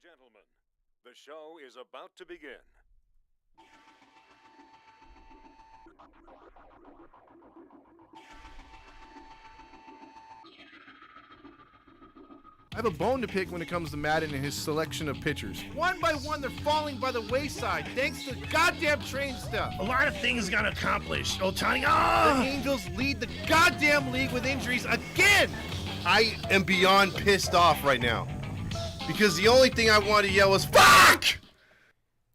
gentlemen, the show is about to begin. I have a bone to pick when it comes to Madden and his selection of pitchers. One by one, they're falling by the wayside thanks to goddamn train stuff. A lot of things got accomplished. Otani, The Angels lead the goddamn league with injuries again. I am beyond pissed off right now because the only thing I wanted to yell was fuck!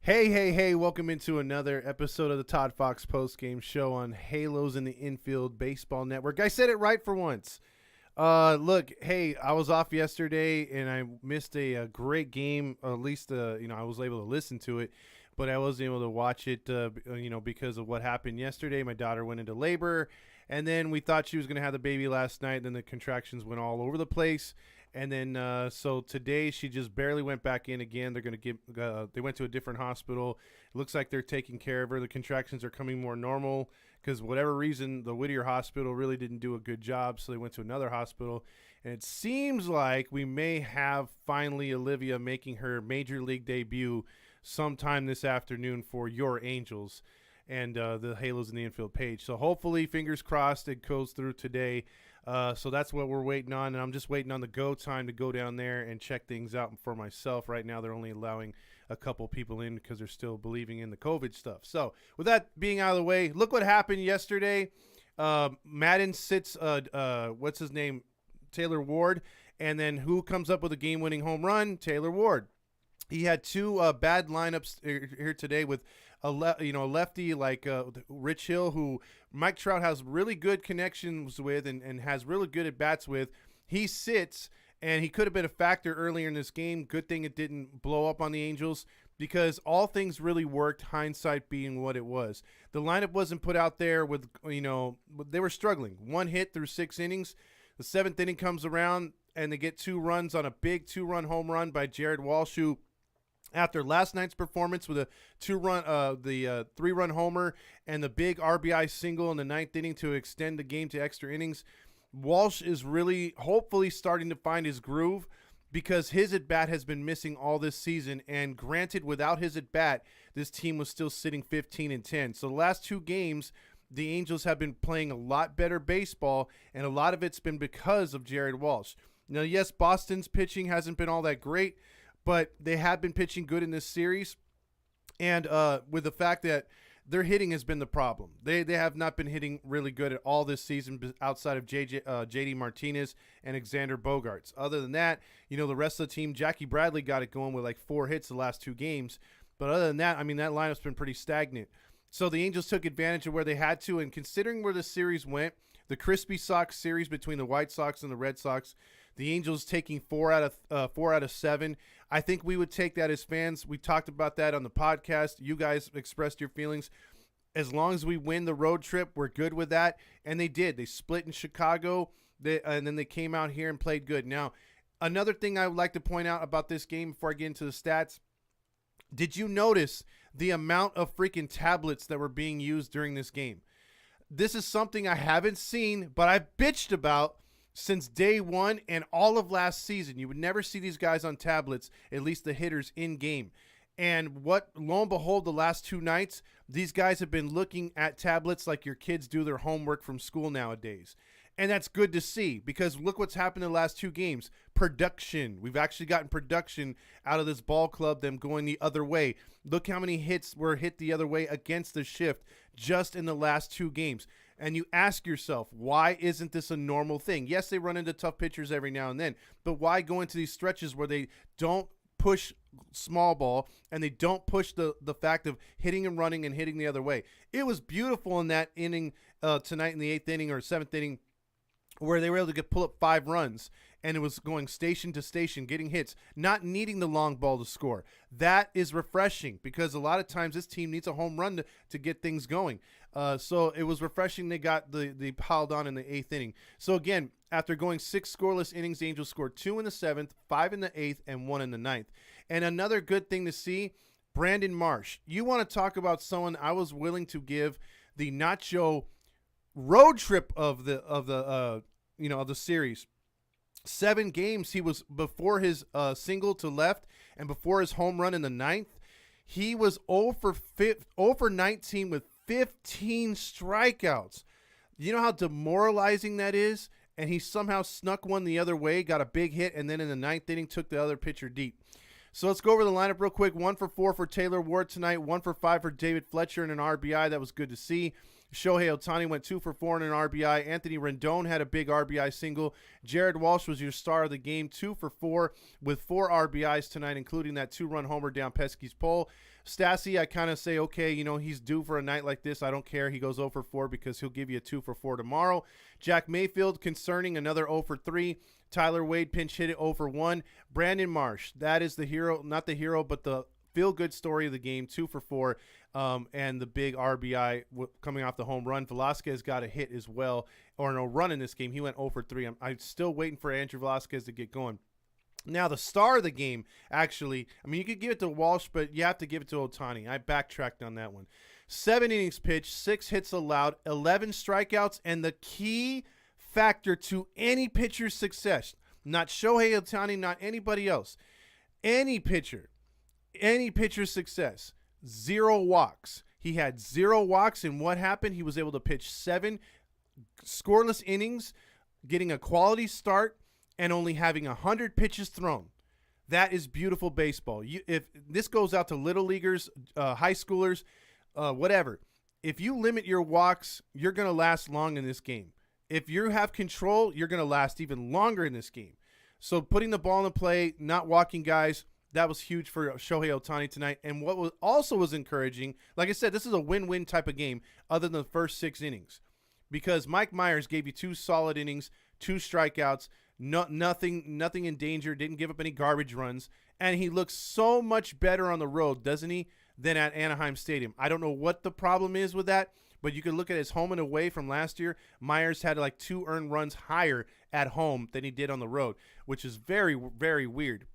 Hey, welcome into another episode of the Todd Fox postgame show on Halos in the Infield Baseball Network. I said it right for once. Look, hey, I was off yesterday and I missed a great game. At least, I was able to listen to it, but I wasn't able to watch it, because of what happened yesterday. My daughter went into labor, and then we thought she was going to have the baby last night. Then the contractions went all over the place. And then, so today she just barely went back in again. They're going to they went to a different hospital. It looks like they're taking care of her. The contractions are coming more normal because whatever reason, the Whittier Hospital really didn't do a good job. So they went to another hospital. And it seems like we may have finally Olivia making her major league debut sometime this afternoon for your Angels and the Halos in the Infield page. So hopefully, fingers crossed, it goes through today. So that's what we're waiting on, and I'm just waiting on the go time to go down there and check things out for myself. Right now, they're only allowing a couple people in because they're still believing in the COVID stuff. So with that being out of the way, look what happened yesterday. Madden sits, what's his name, Taylor Ward, and then who comes up with a game-winning home run? Taylor Ward. He had two bad lineups here today with a lefty like Rich Hill, who Mike Trout has really good connections with and has really good at bats with. He sits, and he could have been a factor earlier in this game. Good thing it didn't blow up on the Angels because all things really worked, hindsight being what it was. The lineup wasn't put out there with, they were struggling. One hit through 6 innings. The 7th inning comes around, and they get 2 runs on a big 2-run home run by Jared Walsh, who after last night's performance with a 3-run homer and the big RBI single in the 9th inning to extend the game to extra innings, Walsh is really hopefully starting to find his groove because his at-bat has been missing all this season. And granted, without his at-bat, this team was still sitting 15-10. So the last 2 games, the Angels have been playing a lot better baseball, and a lot of it's been because of Jared Walsh. Now, yes, Boston's pitching hasn't been all that great, but they have been pitching good in this series, and with the fact that their hitting has been the problem. They have not been hitting really good at all this season outside of J.D. Martinez and Xander Bogaerts. Other than that, the rest of the team, Jackie Bradley got it going with like 4 hits the last 2 games. But other than that, that lineup's been pretty stagnant. So the Angels took advantage of where they had to, and considering where the series went, the Crispy Sox series between the White Sox and the Red Sox, the Angels taking 4 out of 7. I think we would take that as fans. We talked about that on the podcast. You guys expressed your feelings. As long as we win the road trip, we're good with that. And they did. They split in Chicago, and then they came out here and played good. Now, another thing I would like to point out about this game before I get into the stats, did you notice the amount of freaking tablets that were being used during this game? This is something I haven't seen, but I bitched about since day one and all of last season. You would never see these guys on tablets, at least the hitters in game. And lo and behold, the last 2 nights, these guys have been looking at tablets like your kids do their homework from school nowadays. And that's good to see because look what's happened in the last 2 games. Production. We've actually gotten production out of this ball club, them going the other way. Look how many hits were hit the other way against the shift just in the last 2 games. And you ask yourself, why isn't this a normal thing? Yes, they run into tough pitchers every now and then, but why go into these stretches where they don't push small ball and they don't push the fact of hitting and running and hitting the other way? It was beautiful in that inning tonight in the 8th inning or 7th inning where they were able to pull up 5 runs, and it was going station to station, getting hits, not needing the long ball to score. That is refreshing because a lot of times this team needs a home run to get things going. So it was refreshing they got the piled on in the 8th inning. So again, after going 6 scoreless innings, the Angels scored 2 in the 7th, 5 in the 8th, and 1 in the 9th. And another good thing to see, Brandon Marsh. You want to talk about someone I was willing to give the Nacho road trip of the series. 7 games he was before his single to left and before his home run in the 9th. He was 0 for 19 with 15 strikeouts. You know how demoralizing that is? And he somehow snuck one the other way, got a big hit, and then in the 9th inning took the other pitcher deep. So let's go over the lineup real quick. 1 for 4 for Taylor Ward tonight. 1 for 5 for David Fletcher and an RBI. That was good to see. Shohei Ohtani went 2 for 4 and an RBI. Anthony Rendon had a big RBI single. Jared Walsh was your star of the game, 2 for 4 with 4 RBIs tonight, including that 2-run homer down Pesky's pole. Stassi, I kind of say, okay, you know, he's due for a night like this. I don't care. He goes 0 for 4 because he'll give you a 2 for 4 tomorrow. Jack Mayfield, concerning, another 0 for 3. Tyler Wade pinch hit it 0 for 1. Brandon Marsh, that is the hero, not the hero, but the feel-good story of the game, 2 for 4, and the big RBI coming off the home run. Velasquez got a hit as well, or no run in this game. He went 0 for 3. I'm still waiting for Andrew Velasquez to get going. Now, the star of the game, actually, I mean, you could give it to Walsh, but you have to give it to Ohtani. I backtracked on that one. 7 innings pitched, 6 hits allowed, 11 strikeouts, and the key factor to any pitcher's success, not Shohei Ohtani, not anybody else, any pitcher's success, 0 walks. He had 0 walks, and what happened? He was able to pitch 7 scoreless innings, getting a quality start, and only having 100 pitches thrown. That is beautiful baseball. If this goes out to little leaguers, high schoolers, whatever. If you limit your walks, you're going to last long in this game. If you have control, you're going to last even longer in this game. So putting the ball in the play, not walking guys, that was huge for Shohei Ohtani tonight. And what was also encouraging, like I said, this is a win-win type of game other than the first 6 innings. Because Mike Myers gave you 2 solid innings, 2 strikeouts, nothing in danger, didn't give up any garbage runs, and he looks so much better on the road, doesn't he, than at Anaheim Stadium. I don't know what the problem is with that, but you can look at his home and away from last year. Myers had like 2 earned runs higher at home than he did on the road, which is very, very weird.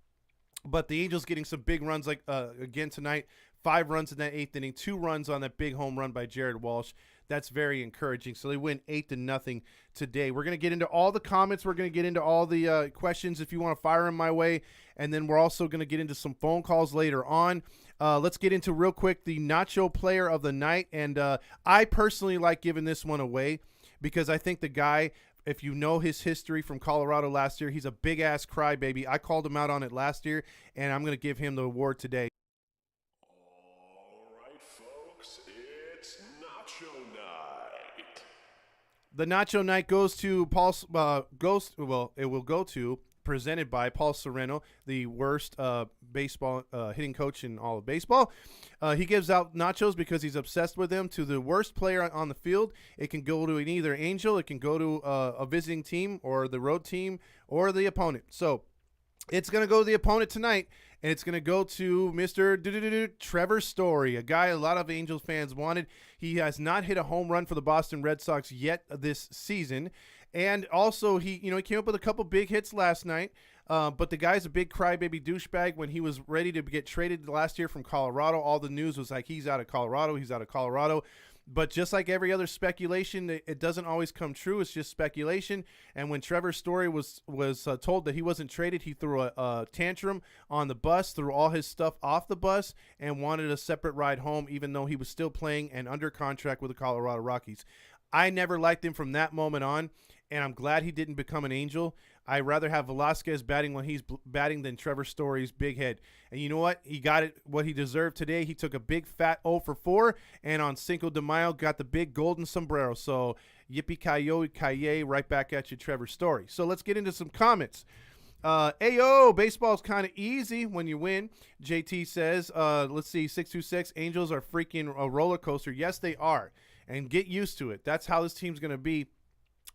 But the Angels getting some big runs like again tonight, 5 runs in that 8th inning, 2 runs on that big home run by Jared Walsh. That's very encouraging. So they win 8-0 today. We're going to get into all the comments. We're going to get into all the questions if you want to fire them my way. And then we're also going to get into some phone calls later on. Let's get into real quick the Nacho Player of the Night. And I personally like giving this one away because I think the guy, if you know his history from Colorado last year, he's a big-ass crybaby. I called him out on it last year, and I'm going to give him the award today. The Nacho Night goes to Paul. It will go to presented by Paul Sereno, the worst baseball hitting coach in all of baseball. He gives out nachos because he's obsessed with them to the worst player on the field. It can go to either Angel, it can go to a visiting team or the road team or the opponent. So it's going to go to the opponent tonight, and it's going to go to Mr. Trevor Story, a guy a lot of Angels fans wanted. He has not hit a home run for the Boston Red Sox yet this season. And also, he came up with a couple big hits last night. But the guy's a big crybaby douchebag. When he was ready to get traded last year from Colorado, all the news was like, he's out of Colorado. But just like every other speculation, it doesn't always come true. It's just speculation. And when Trevor Story was told that he wasn't traded, he threw a tantrum on the bus, threw all his stuff off the bus, and wanted a separate ride home, even though he was still playing and under contract with the Colorado Rockies. I never liked him from that moment on, and I'm glad he didn't become an Angel. I'd rather have Velasquez batting when he's batting than Trevor Story's big head. And you know what? He got it what he deserved today. He took a big fat 0 for 4, and on Cinco de Mayo got the big golden sombrero. So yippee-ki-yo-ki-yay, right back at you, Trevor Story. So let's get into some comments. Ayo, baseball's kind of easy when you win. JT says, let's see, 626, Angels are freaking a roller coaster. Yes, they are. And get used to it. That's how this team's going to be.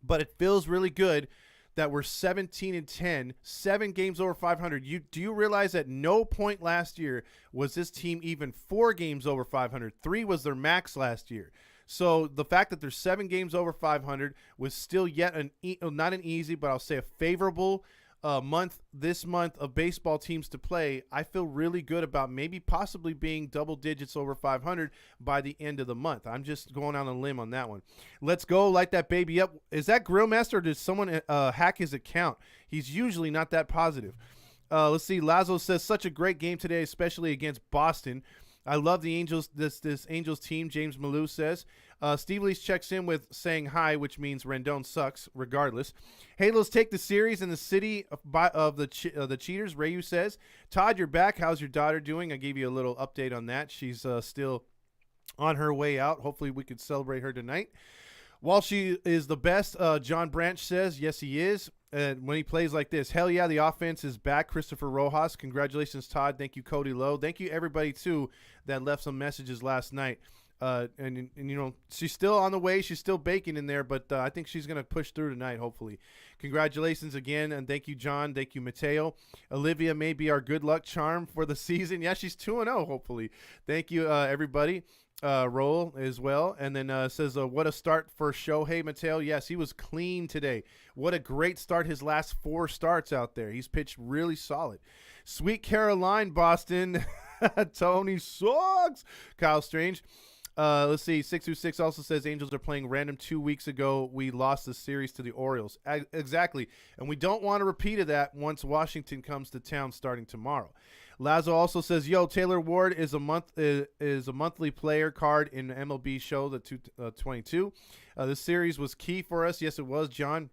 But it feels really good that we're 17-10, 7 games over 500. Do you realize at no point last year was this team even 4 games over 500? 3 was their max last year. So the fact that they're 7 games over 500 was still yet not an easy, but I'll say a favorable this month of baseball teams to play, I feel really good about maybe possibly being double digits over 500 by the end of the month. I'm just going on a limb on that one. Let's go. Light that baby up. Is that Grillmaster, or did someone hack his account? He's usually not that positive. Let's see. Lazo says, such a great game today, especially against Boston. I love the Angels, this Angels team, James Malou says. Steve Lees checks in with saying hi, which means Rendon sucks, regardless. Halos take the series in the city of the cheaters, Rayu says. Todd, you're back. How's your daughter doing? I gave you a little update on that. She's still on her way out. Hopefully we could celebrate her tonight. While she is the best, John Branch says, yes, he is. When he plays like this, hell yeah, the offense is back. Christopher Rojas, congratulations, Todd. Thank you, Cody Lowe. Thank you, everybody, too, that left some messages last night. And you know, she's still on the way. She's still baking in there, but I think she's going to push through tonight, hopefully. Congratulations again, and thank you, John. Thank you, Mateo. Olivia may be our good luck charm for the season. Yeah, she's 2-0, hopefully. Thank you, everybody. Roll as well, and then says what a start for Shohei Mateo. Yes, he was clean today. What a great start, his last 4 starts out there. He's pitched really solid. Sweet Caroline, Boston. Tony sucks. Kyle Strange. Let's see. 626 also says Angels are playing random. 2 weeks ago we lost the series to the Orioles. Exactly, and we don't want a repeat of that once Washington comes to town starting tomorrow. Lazo also says, yo, Taylor Ward is a monthly player card in MLB Show, the 22. This series was key for us. Yes, it was, John.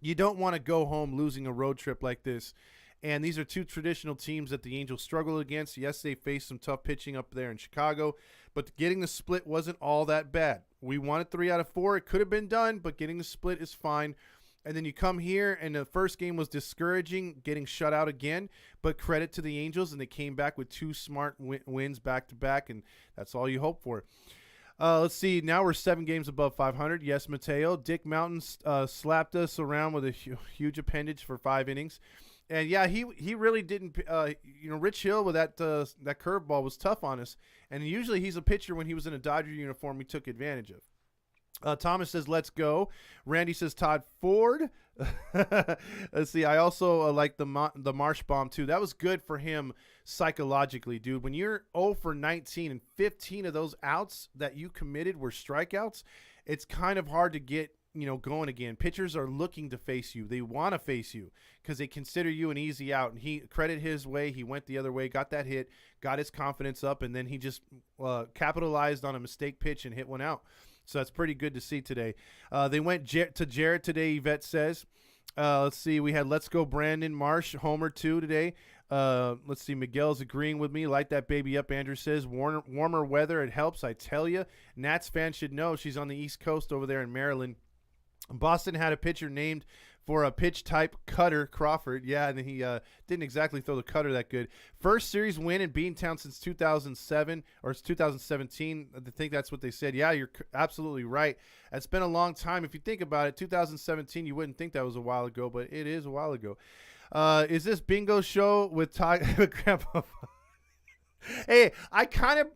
You don't want to go home losing a road trip like this. And these are 2 traditional teams that the Angels struggle against. Yes, they faced some tough pitching up there in Chicago, but getting the split wasn't all that bad. We wanted 3 out of 4. It could have been done, but getting the split is fine. And then you come here, and the first game was discouraging, getting shut out again. But credit to the Angels, and they came back with 2 smart wins back-to-back, and that's all you hope for. Let's see. Now we're 7 games above 500. Yes, Mateo. Dick Mountain slapped us around with a huge appendage for 5 innings. And, yeah, he really didn't Rich Hill with that curveball was tough on us. And usually he's a pitcher when he was in a Dodger uniform we took advantage of. Thomas says, let's go. Randy says, Todd Ford. Let's see. I also like the Marsh bomb, too. That was good for him psychologically, dude. When you're 0 for 19 and 15 of those outs that you committed were strikeouts, it's kind of hard to get going again. Pitchers are looking to face you. They want to face you because they consider you an easy out. And he credit his way. He went the other way, got that hit, got his confidence up, and then he just capitalized on a mistake pitch and hit one out. So that's pretty good to see today. They went to Jarrett today, Yvette says. Let's see. We had Let's Go Brandon Marsh, Homer 2 today. Let's see. Miguel's agreeing with me. Light that baby up, Andrew says. Warmer weather, it helps, I tell you. Nats fans should know she's on the East Coast over there in Maryland. Boston had a pitcher named for a pitch type cutter, Crawford. Yeah, and he didn't exactly throw the cutter that good. First series win in Beantown since 2007 or it's 2017. I think that's what they said. Yeah, you're absolutely right. It's been a long time. If you think about it, 2017, you wouldn't think that was a while ago, but it is a while ago. Is this bingo show with Grandpa? Hey, I kind of,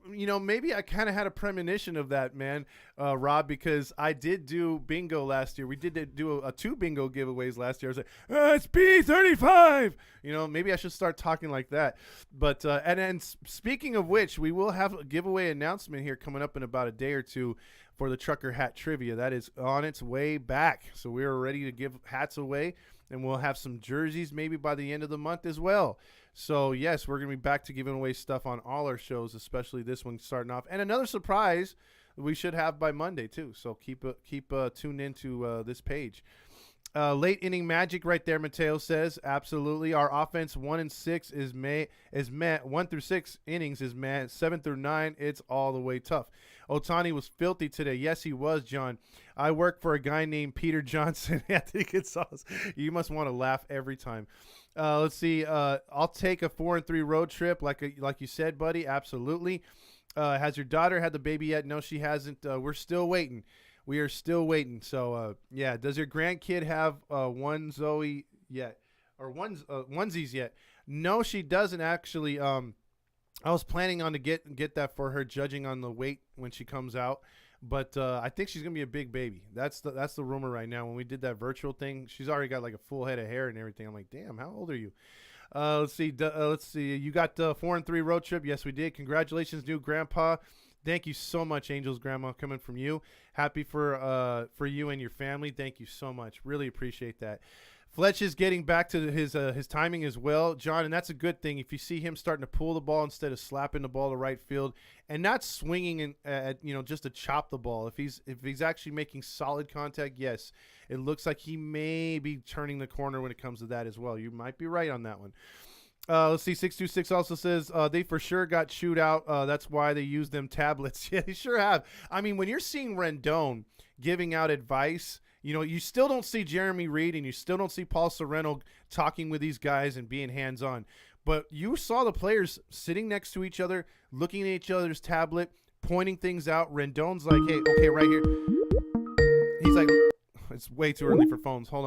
maybe I kind of had a premonition of that, man, Rob, because I did do bingo last year. We did do a 2 bingo giveaways last year. I was like, it's B35. Maybe I should start talking like that. But, and then speaking of which, we will have a giveaway announcement here coming up in about a day or 2 for the Trucker Hat Trivia. That is on its way back. So we're ready to give hats away, and we'll have some jerseys maybe by the end of the month as well. So, yes, we're going to be back to giving away stuff on all our shows, especially this one starting off. And another surprise we should have by Monday, too. So keep tuned into this page. Late inning magic right there, Mateo says. Absolutely. Our offense 1 and 6 is met. 1 through 6 innings is met. 7 through 9, it's all the way tough. Otani was filthy today. Yes, he was, John. I work for a guy named Peter Johnson. Anthony Gonzalez. You must want to laugh every time. Let's see. I'll take a 4-3 road trip, like you said, buddy. Absolutely. Has your daughter had the baby yet? No, she hasn't. We're still waiting. We are still waiting. So, yeah. Does your grandkid have one Zoe yet, or onesies yet? No, she doesn't actually. I was planning on to get that for her, judging on the weight when she comes out. But I think she's gonna be a big baby. That's the rumor right now. When we did that virtual thing, she's already got like a full head of hair and everything. I'm like, damn, how old are you? Let's see. You got 4-3 road trip. Yes, we did. Congratulations, new grandpa. Thank you so much, Angel's grandma, coming from you. Happy for you and your family. Thank you so much. Really appreciate that. Fletch is getting back to his timing as well, John, and that's a good thing. If you see him starting to pull the ball instead of slapping the ball to right field and not swinging at just to chop the ball. If he's actually making solid contact, yes, it looks like he may be turning the corner when it comes to that as well. You might be right on that one. Let's see. 626 also says they for sure got chewed out. That's why they use them tablets. Yeah, they sure have. I mean, when you're seeing Rendon giving out advice. You still don't see Jeremy Reed and you still don't see Paul Sorrento talking with these guys and being hands-on. But you saw the players sitting next to each other, looking at each other's tablet, pointing things out. Rendon's like, hey, okay, right here. He's like, it's way too early for phones. Hold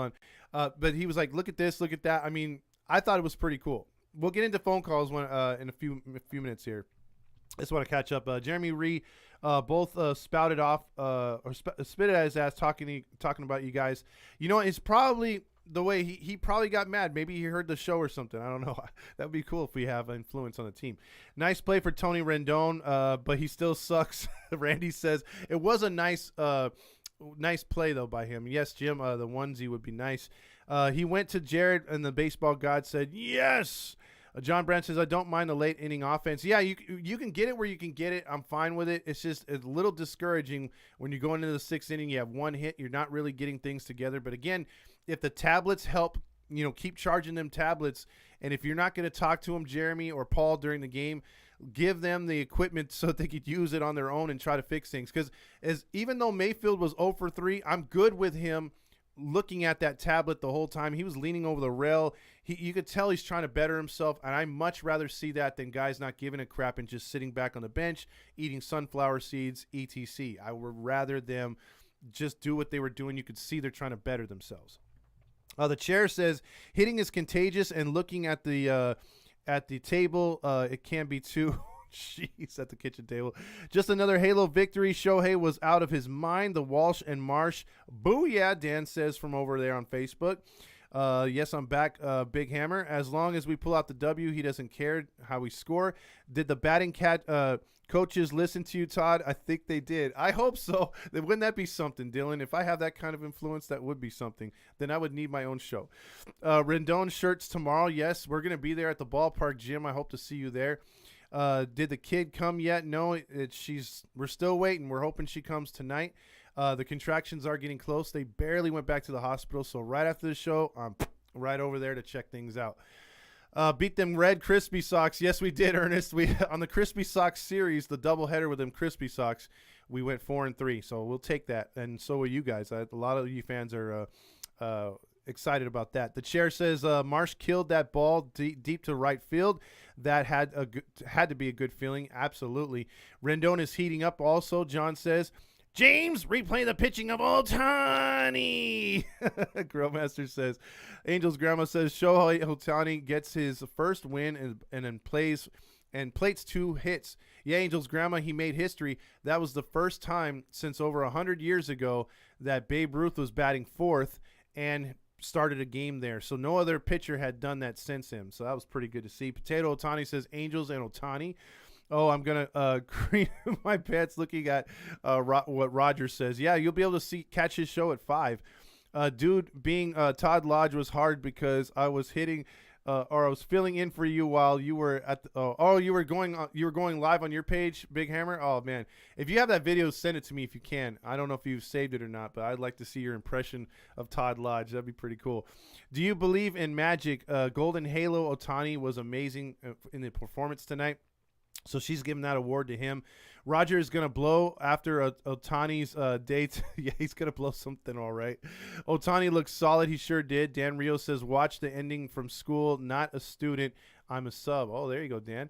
on. But he was like, look at this, look at that. I mean, I thought it was pretty cool. We'll get into phone calls in a few minutes here. I just want to catch up. Jeremy Reed both spouted off or spit at his ass talking about you guys. It's probably the way he probably got mad. Maybe he heard the show or something. I don't know. That would be cool if we have influence on the team. Nice play for Tony Rendon, but he still sucks. Randy says it was a nice play though by him. Yes, Jim, the onesie would be nice. He went to Jared and the baseball god said yes. John Brandt says, I don't mind the late inning offense. Yeah, you can get it where you can get it. I'm fine with it. It's just a little discouraging when you're going into the sixth inning. You have one hit. You're not really getting things together. But again, if the tablets help, keep charging them tablets. And if you're not going to talk to them, Jeremy or Paul, during the game, give them the equipment so that they could use it on their own and try to fix things. Because even though Mayfield was 0 for 3, I'm good with him looking at that tablet the whole time. He was leaning over the rail. You could tell he's trying to better himself, and I much rather see that than guys not giving a crap and just sitting back on the bench, eating sunflower seeds, etc. I would rather them just do what they were doing. You could see they're trying to better themselves. The chair says, hitting is contagious, and looking at the table, it can be too. Jeez, at the kitchen table. Just another Halo victory. Shohei was out of his mind. The Walsh and Marsh. Booyah, Dan says from over there on Facebook. Yes, I'm back, Big Hammer. As long as we pull out the W, he doesn't care how we score. Did the batting cat coaches listen to you, Todd? I think they did. I hope so. Wouldn't that be something, Dylan? If I have that kind of influence, that would be something. Then I would need my own show. Rendon shirts tomorrow. Yes, we're going to be there at the ballpark, Jim. I hope to see you there. Did the kid come yet? No, we're still waiting. We're hoping she comes tonight. The contractions are getting close. They barely went back to the hospital. So right after the show, I'm right over there to check things out. Beat them red Crispy Socks. Yes, we did, Ernest. We on the Crispy Socks series, the doubleheader with them Crispy Socks, we went 4-3. So we'll take that. And so will you guys. A lot of you fans are excited about that. The chair says Marsh killed that ball deep to right field. That had to be a good feeling. Absolutely. Rendon is heating up also, John says. James, replay the pitching of Ohtani. Grillmaster says. Angel's grandma says Shohei Ohtani gets his first win and then plates 2 hits. Yeah, Angel's grandma, he made history. That was the first time since over 100 years ago that Babe Ruth was batting 4th and started a game there. So no other pitcher had done that since him. So that was pretty good to see. Potato Ohtani says Angels and Ohtani. Oh, I'm going to cream my pants looking at what Roger says. Yeah, you'll be able to catch his show at 5. Dude, being Todd Lodge was hard because I was hitting or I was filling in for you while you were at you were going live on your page, Big Hammer. Oh man, if you have that video, send it to me if you can. I don't know if you've saved it or not, but I'd like to see your impression of Todd Lodge. That'd be pretty cool. Do you believe in magic? Golden Halo Ohtani was amazing in the performance tonight. So she's giving that award to him. Roger is going to blow after Ohtani's date. Yeah, he's going to blow something all right. Ohtani looks solid. He sure did. Dan Rio says, watch the ending from school, not a student. I'm a sub. Oh, there you go, Dan.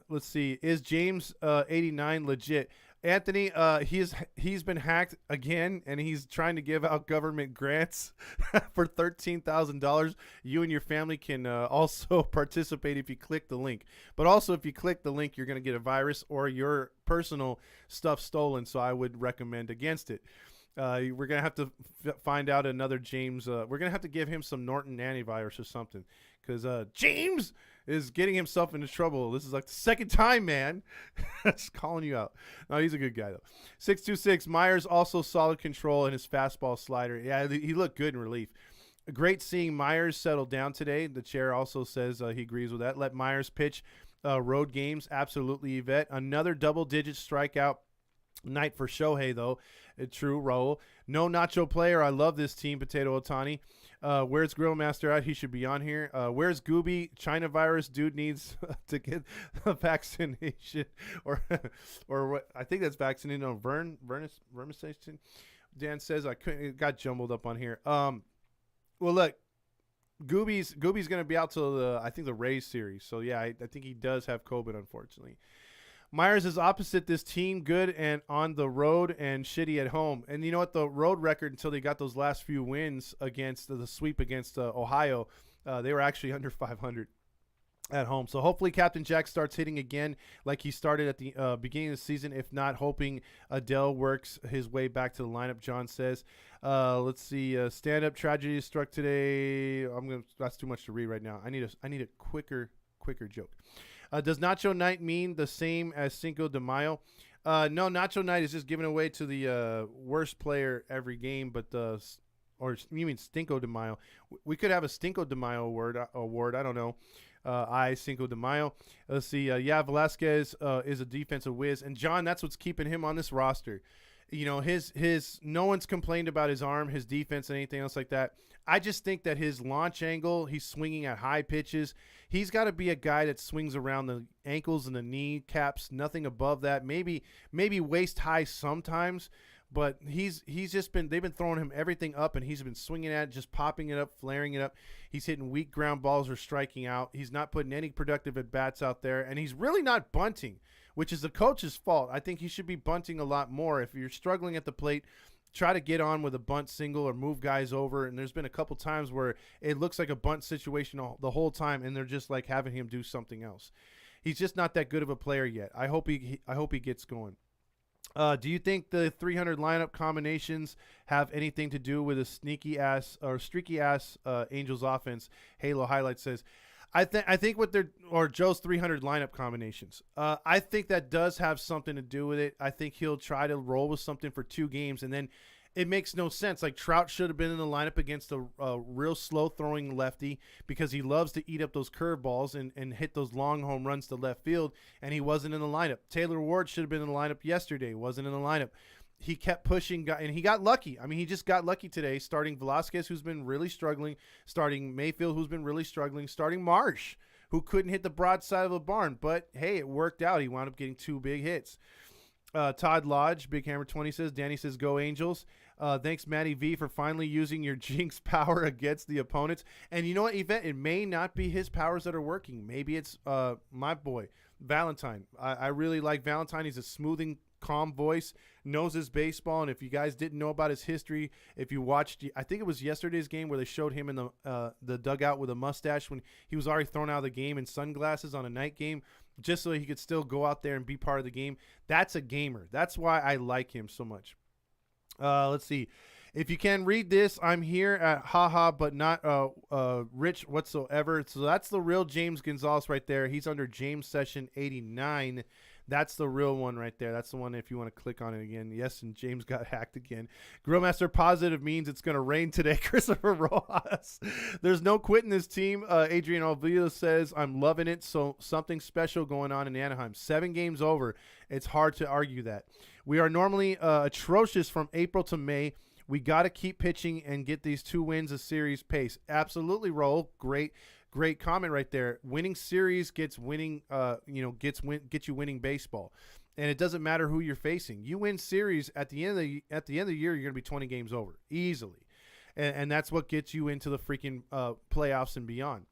Let's see. Is James 89 legit? Anthony, he's been hacked again, and he's trying to give out government grants for $13,000. You and your family can also participate if you click the link. But also, if you click the link, you're going to get a virus or your personal stuff stolen. So I would recommend against it. We're going to have to find out another James. We're going to have to give him some Norton antivirus or something, because James is getting himself into trouble. This is like the second time, man. Just calling you out. No, he's a good guy, though. 626, Myers also solid control in his fastball slider. Yeah, he looked good in relief. Great seeing Myers settle down today. The chair also says he agrees with that. Let Myers pitch road games. Absolutely, Yvette. Another double-digit strikeout night for Shohei, though. True, Raul. No Nacho player. I love this team, Potato Otani. Where's Grill Master at? He should be on here. Where's Gooby? China virus dude needs to get a vaccination, or what? I think that's vaccinated on vermictation. Dan says I couldn't. It got jumbled up on here. Well, look, Gooby's gonna be out till I think the Rays series. So yeah, I think he does have COVID, unfortunately. Myers is opposite this team, good and on the road and shitty at home. And you know what? The road record until they got those last few wins against the sweep against Ohio, they were actually under 500 at home. So hopefully Captain Jack starts hitting again like he started at the beginning of the season. If not, hoping Adele works his way back to the lineup, John says. Let's see. Stand-up tragedy struck today. That's too much to read right now. I need a quicker joke. Does Nacho Night mean the same as Cinco de Mayo? No, Nacho Night is just given away to the worst player every game, but or you mean Stinko de Mayo? We could have a Stinko de Mayo award. I don't know. Cinco de Mayo. Let's see. Velasquez is a defensive whiz, and John, that's what's keeping him on this roster. You know, his no one's complained about his arm, his defense, and anything else like that. I just think that his launch angle, he's swinging at high pitches. He's got to be a guy that swings around the ankles and the knee caps, nothing above that. Maybe waist high sometimes, but they've been throwing him everything up, and he's been swinging at it, just popping it up, flaring it up. He's hitting weak ground balls or striking out. He's not putting any productive at bats out there, and he's really not bunting, which is the coach's fault. I think he should be bunting a lot more. If you're struggling at the plate, try to get on with a bunt single or move guys over. And there's been a couple times where it looks like a bunt situation the whole time, and they're just like having him do something else. He's just not that good of a player yet. I hope he gets going. Do you think the 300 lineup combinations have anything to do with a streaky ass Angels offense? Halo Highlight says, I think what Joe's 300 lineup combinations. I think that does have something to do with it. I think he'll try to roll with something for 2 games, and then it makes no sense. Like Trout should have been in the lineup against a real slow throwing lefty because he loves to eat up those curveballs and hit those long home runs to left field, and he wasn't in the lineup. Taylor Ward should have been in the lineup yesterday, wasn't in the lineup. He kept pushing, and he got lucky. I mean, he just got lucky today, starting Velasquez, who's been really struggling, starting Mayfield, who's been really struggling, starting Marsh, who couldn't hit the broadside of the barn. But, hey, it worked out. He wound up getting 2 big hits. Todd Lodge, Big Hammer 20 says, Danny says, go Angels. Thanks, Matty V, for finally using your jinx power against the opponents. And you know what, Yvette? It may not be his powers that are working. Maybe it's my boy, Valentine. I really like Valentine. He's a smoothing, calm voice, knows his baseball. And if you guys didn't know about his history, if you watched, I think it was yesterday's game where they showed him in the dugout with a mustache when he was already thrown out of the game and sunglasses on a night game, just so he could still go out there and be part of the game. That's a gamer. That's why I like him so much. Let's see. If you can read this, I'm here at haha, but not rich whatsoever. So that's the real James Gonzalez right there. He's under James Session 89. That's the real one right there. That's the one if you want to click on it again. Yes, and James got hacked again. Grillmaster positive means it's going to rain today. Christopher Rojas. There's no quitting this team. Adrian Alvila says, I'm loving it. So something special going on in Anaheim. 7 games over. It's hard to argue that. We are normally atrocious from April to May. We got to keep pitching and get these 2 wins a series pace. Absolutely, Roll. Great comment right there. Winning series gets winning, gets you winning baseball, and it doesn't matter who you're facing. You win series at the end of the year, you're gonna be 20 games over easily, and that's what gets you into the freaking playoffs and beyond.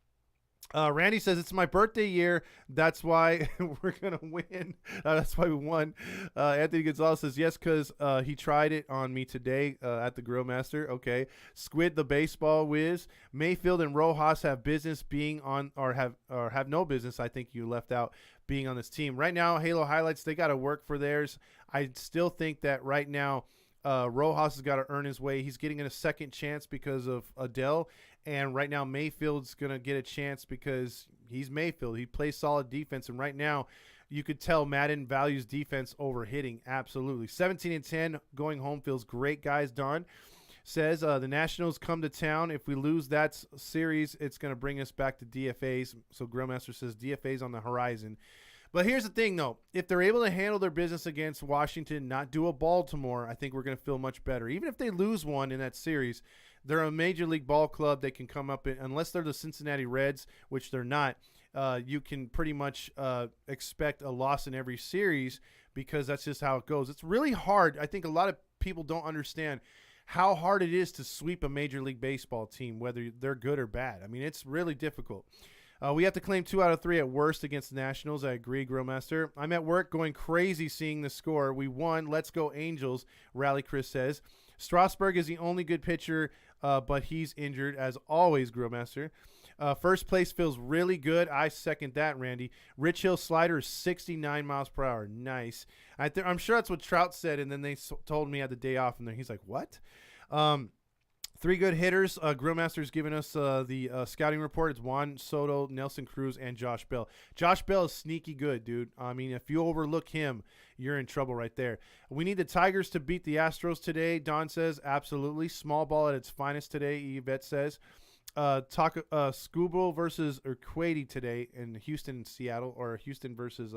Randy says it's my birthday year. That's why we're gonna win. That's why we won. Anthony Gonzalez says yes because he tried it on me today at the Grill Master. Okay. Squid the baseball whiz. Mayfield and Rojas have business being on, or have no business. I think you left out being on this team right now. Halo highlights. They got to work for theirs. I still think that right now. Rojas has got to earn his way. He's getting a second chance because of Adele. And right now Mayfield's going to get a chance because he's Mayfield. He plays solid defense. And right now you could tell Madden values defense over hitting. Absolutely. 17-10 going home feels great, guys. Don says the Nationals come to town. If we lose that series, it's going to bring us back to DFAs. So Grillmaster says DFAs on the horizon. But here's the thing, though. If they're able to handle their business against Washington, not do a Baltimore, I think we're going to feel much better. Even if they lose one in that series, they're a Major League Ball club. They can come up, unless they're the Cincinnati Reds, which they're not, you can pretty much expect a loss in every series because that's just how it goes. It's really hard. I think a lot of people don't understand how hard it is to sweep a Major League Baseball team, whether they're good or bad. I mean, it's really difficult. We have to claim 2 out of 3 at worst against the Nationals. I agree, Grillmaster. I'm at work going crazy seeing the score. We won. Let's go Angels, Rally Chris says. Strasburg is the only good pitcher, but he's injured, as always, Grillmaster. First place feels really good. I second that, Randy. Rich Hill slider is 69 miles per hour. Nice. I'm sure that's what Trout said, and then they told me I had the day off, and then he's like, what? 3 good hitters. Grillmaster's giving us the scouting report. It's Juan Soto, Nelson Cruz, and Josh Bell. Josh Bell is sneaky good, dude. I mean, if you overlook him, you're in trouble right there. We need the Tigers to beat the Astros today, Don says. Absolutely. Small ball at its finest today, Yvette says. Scooble versus Urquidy today in Houston and Seattle, or Houston versus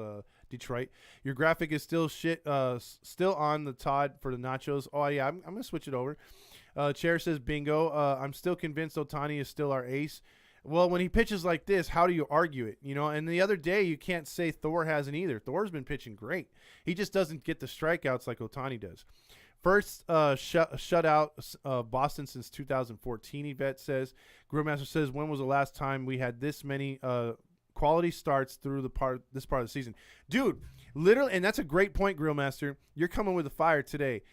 Detroit. Your graphic is still still on the Todd for the nachos. Oh, yeah, I'm going to switch it over. Chair says bingo. I'm still convinced Ohtani is still our ace. Well, when he pitches like this, how do you argue it? You know, and the other day you can't say Thor hasn't either. Thor's been pitching great. He just doesn't get the strikeouts like Ohtani does. First shutout Boston since 2014, Yvette says. Grillmaster says, when was the last time we had this many quality starts through this part of the season? Dude, literally, and that's a great point, Grillmaster. You're coming with a fire today.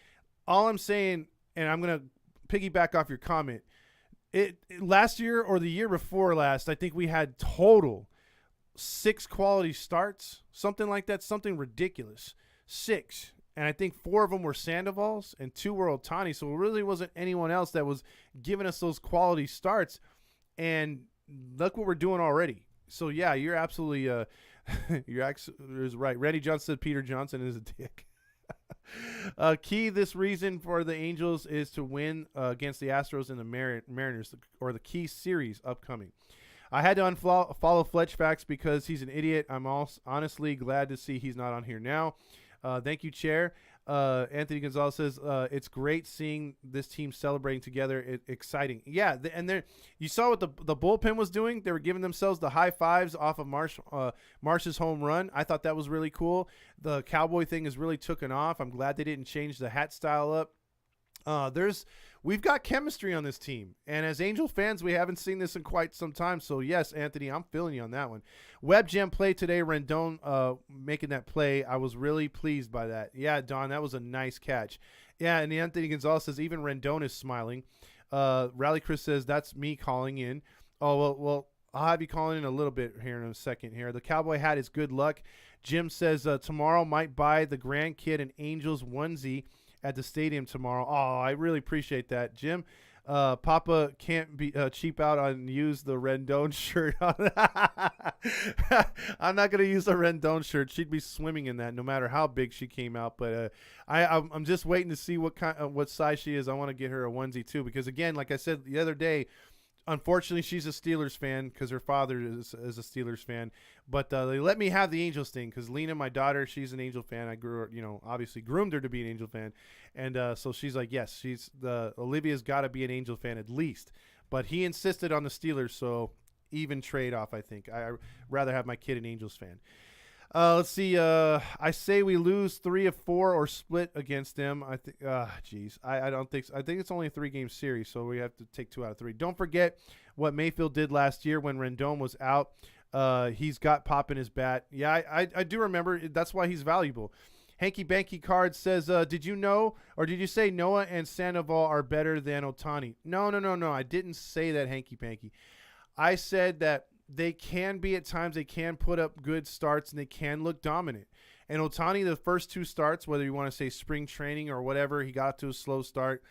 All I'm saying, and I'm going to piggyback off your comment, last year or the year before last, I think we had total 6 quality starts, something like that, something ridiculous. 6. And I think 4 of them were Sandovals and 2 were Ohtani. So it really wasn't anyone else that was giving us those quality starts. And look what we're doing already. So, yeah, you're absolutely you're right. Randy Johnson said Peter Johnson is a dick. Key this reason for the Angels is to win against the Astros and the Mariners, or the key series upcoming. I had to unfollow Fletch Facts because he's an idiot. I'm honestly glad to see he's not on here now. Thank you, Chair. Anthony Gonzalez says, it's great seeing this team celebrating together. Exciting. Yeah, and you saw what the bullpen was doing. They were giving themselves the high fives off of Marsh's home run. I thought that was really cool. The Cowboy thing has really taken off. I'm glad they didn't change the hat style up. We've got chemistry on this team, and as Angel fans, we haven't seen this in quite some time. So yes, Anthony, I'm feeling you on that one. Web Jam play today, Rendon making that play. I was really pleased by that. Yeah, Don, that was a nice catch. Yeah, and Anthony Gonzalez says even Rendon is smiling. Rally Chris says that's me calling in. Oh well, I'll have you calling in a little bit here in a second. Here, the Cowboy hat is good luck. Jim says tomorrow might buy the grandkid an Angels onesie at the stadium tomorrow. Oh, I really appreciate that, Jim. Papa can't be cheap out on use the Rendon shirt. I'm not gonna use the Rendon shirt. She'd be swimming in that no matter how big she came out. But I'm just waiting to see what size she is. I want to get her a onesie too, because again, like I said the other day, unfortunately, she's a Steelers fan because her father is a Steelers fan. But they let me have the Angels thing because Lena, my daughter, she's an Angel fan. I grew her, obviously groomed her to be an Angel fan. And so she's like, yes, Olivia's got to be an Angel fan at least. But he insisted on the Steelers, so even trade off, I think. I'd rather have my kid an Angels fan. Let's see. I say we lose 3 of 4 or split against them. I think. I don't think so. I think it's only a 3-game series, so we have to take 2 out of 3. Don't forget, what Mayfield did last year when Rendon was out. He's got pop in his bat. Yeah, I do remember. That's why he's valuable. Hanky Banky Card says, did you know or did you say Noah and Sandoval are better than Ohtani? No. I didn't say that, Hanky Panky. I said that they can be at times. They can put up good starts and they can look dominant. And Ohtani, the first 2 starts, whether you want to say spring training or whatever, he got to a slow start.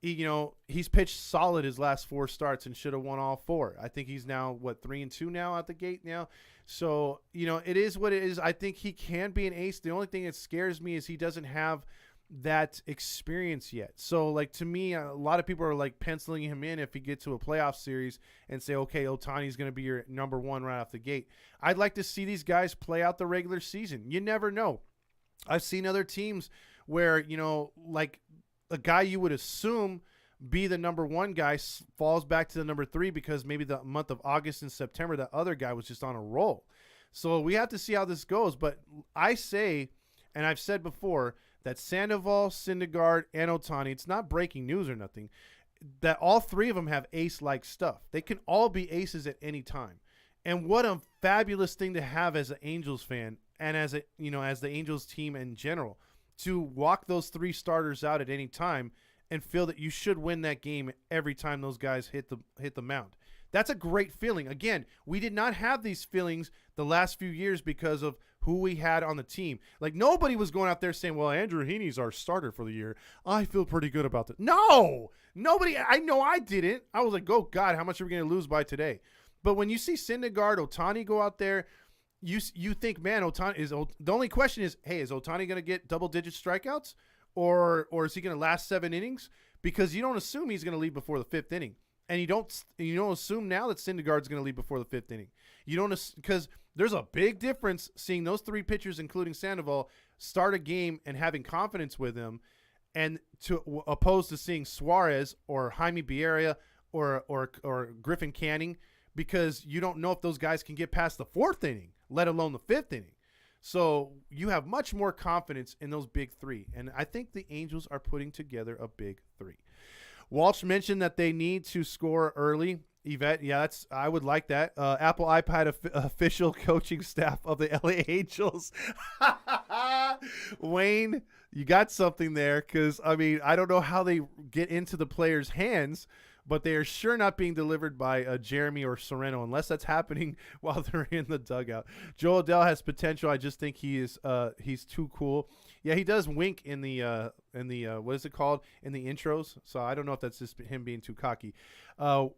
He's pitched solid his last 4 starts and should have won all 4. I think he's now, 3-2 now out the gate now. So, it is what it is. I think he can be an ace. The only thing that scares me is he doesn't have that experience yet. So, to me, a lot of people are, penciling him in if he gets to a playoff series and say, okay, Ohtani's going to be your number 1 right off the gate. I'd like to see these guys play out the regular season. You never know. I've seen other teams where, a guy you would assume be the number 1 guy falls back to the number 3 because maybe the month of August and September, that other guy was just on a roll. So we have to see how this goes. But I say, and I've said before, that Sandoval, Syndergaard, and Ohtani, it's not breaking news or nothing, that all 3 of them have ace-like stuff. They can all be aces at any time. And what a fabulous thing to have as an Angels fan and as the Angels team in general, to walk those 3 starters out at any time and feel that you should win that game every time those guys hit the mound. That's a great feeling. Again, we did not have these feelings the last few years because of who we had on the team. Nobody was going out there saying, well, Andrew Heaney's our starter for the year. I feel pretty good about that. No! Nobody. I know I didn't. I was like, oh, God, how much are we going to lose by today? But when you see Syndergaard, Ohtani go out there, you think, man, Ohtani is – the only question is, hey, is Ohtani going to get double-digit strikeouts? Or is he going to last 7 innings? Because you don't assume he's going to lead before the 5th inning. And you don't assume now that Syndergaard's going to lead before the 5th inning. You don't, because there's a big difference seeing those 3 pitchers, including Sandoval, start a game and having confidence with him, and opposed to seeing Suarez or Jaime Barria or Griffin Canning, because you don't know if those guys can get past the 4th inning, let alone the 5th inning. So you have much more confidence in those big 3. And I think the Angels are putting together a big 3. Walsh mentioned that they need to score early. Yvette, yeah, I would like that. Apple iPad official coaching staff of the LA Angels. Wayne, you got something there, because, I don't know how they get into the players' hands, but they are sure not being delivered by Jeremy or Sereno, unless that's happening while they're in the dugout. Joe Adell has potential. I just think he's too cool. Yeah, he does wink in the what is it called, in the intros. So I don't know if that's just him being too cocky. Why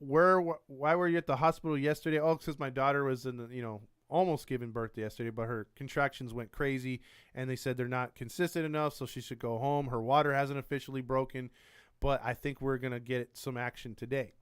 were you at the hospital yesterday? Oh, because my daughter was in the almost giving birth yesterday, but her contractions went crazy, and they said they're not consistent enough, so she should go home. Her water hasn't officially broken, but I think we're going to get some action today.